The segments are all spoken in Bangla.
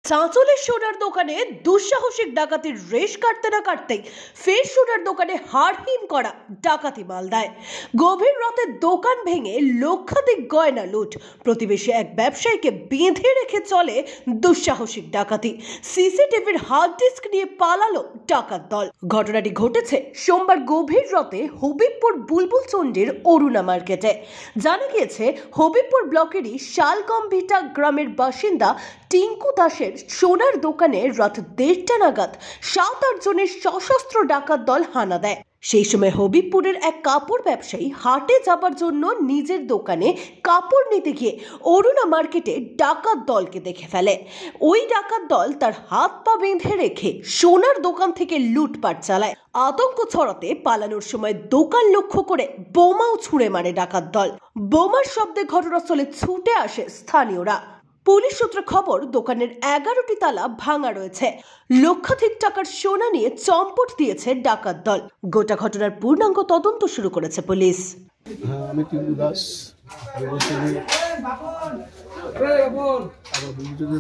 চাঁচলের সোনার দোকানে দুঃসাহসিক ডাকাতির রেশ কাটতে না কাটতেই ফের সোনার দোকানে হাড়হিম করা ডাকাতি মালদায়। গভীর রাতে দোকান ভেঙে লক্ষাধিক গয়না লুট, প্রতিবেশী এক ব্যবসায়ীকে বেঁধে রেখে চলে দুঃসাহসিক ডাকাতি। সিসিটিভির হার্ড ডিস্ক নিয়ে পালালো ডাকাত দল। ঘটনাটি ঘটেছে সোমবার গভীর রাতে হবিবপুর বুলবুল চন্ডির অরুণা মার্কেটে। জানা গিয়েছে হবিবপুর ব্লকেরই শালগম্ভিটা গ্রামের বাসিন্দা টিঙ্কু দাসের সোনার দোকানে রাত 1:30 নাগাদ 7-8 জনের সশস্ত্র ডাকাত দল হানা দেয়। সেই সময় হবিবপুরের এক কাপড় ব্যবসায়ী হাটে যাবার জন্য নিজের দোকানে কাপড় নিতে গিয়ে অরুণা মার্কেটে ডাকাত দলকে দেখে ফেলে। ওই ডাকাত দল তার হাত পা বেঁধে রেখে সোনার দোকান থেকে লুটপাট চালায়। আতঙ্ক ছড়াতে পালানোর সময় দোকান লক্ষ্য করে বোমাও ছুঁড়ে মারে ডাকাত দল। বোমার শব্দে ঘটনাস্থলে ছুটে আসে স্থানীয়রা। পুলিশ সূত্রে খবর, দোকানের 11টি তালা ভাঙা রয়েছে। লক্ষাধিক টাকার সোনা নিয়ে চম্পট দিয়েছে ডাকাত দল। গোটা ঘটনার পূর্ণাঙ্গ তদন্ত শুরু করেছে পুলিশ। আমি টিঙ্কু দাস,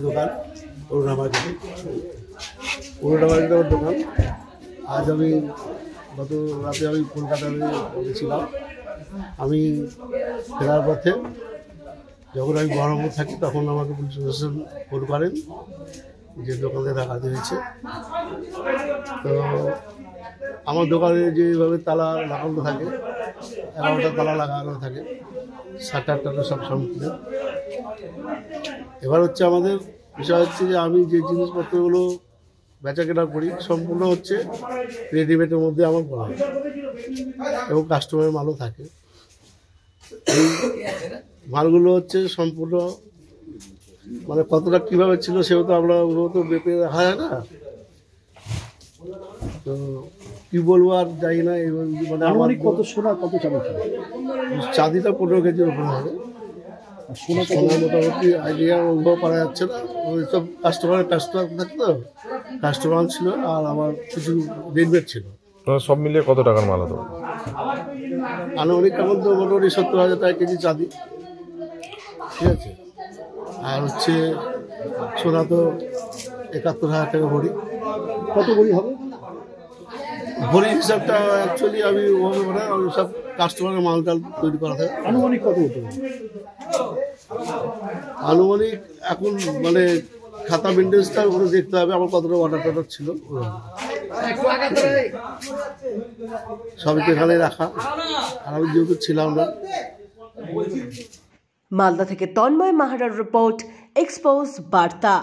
দোকান অরুণা মার্কেটের দোকান। আজ আমি গত রাতে আমি কলকাতায় গেছিলাম। আমি ফেরার পথে যখন আমি বহরমপুর থাকি তখন আমাকে পুলিশ প্রশাসন ফোন করেন যে দোকানে ডাকাতি হয়েছে। তো আমার দোকানে যেভাবে তালা লাগানো থাকে, 11টা তালা লাগানো থাকে, 7-8টা সব সম্পূর্ণ। এবার হচ্ছে আমাদের বিষয় হচ্ছে যে আমি যে জিনিসপত্রগুলো বেচা কেনা করি সম্পূর্ণ হচ্ছে রেডিমেডের মধ্যে আমার করা হয় এবং কাস্টমারের মালও থাকে। এই মালগুলো হচ্ছে সম্পূর্ণ মানে কতটা কীভাবে ছিল সেহেতু আমরা ওগুলো তো বেপে রাখা যায় না। তো কী বলবো আর যাই না। মানে আমার কত সোনা, কত চাঁদিটা 15 কেজির উপরে হবে। সোনা মোটামুটি আইডিয়া ওগুলো পারা যাচ্ছে না। ওই সব কাস্টমার থাকে তো, কাস্টমার ছিল আর আমার কিছু রেডিমেড ছিল। সব মিলিয়ে কত টাকার মাল হতো? আনুমানিক এখন তো মোটামুটি 70,000 টাকা কেজি চাঁদি, ঠিক আছে। আর হচ্ছে সোনা তো 71,000 টাকা ভরি। কত ভরি হবে? ভরি হিসাবটা অ্যাকচুয়ালি আমি ওভাবে মানে সব কাস্টমারের মালটাল তৈরি করা থাকে। আনুমানিক কত হতো? আনুমানিক এখন মানে খাতা মেনটেন্সটা ওগুলো দেখতে হবে আমার কতটা অর্ডার ছিল, সবই তো এখানে রাখা। আর আমি যেহেতু ছিলাম না। মালদা থেকে তন্ময় মাহারার রিপোর্ট, এক্সপোজ বার্তা।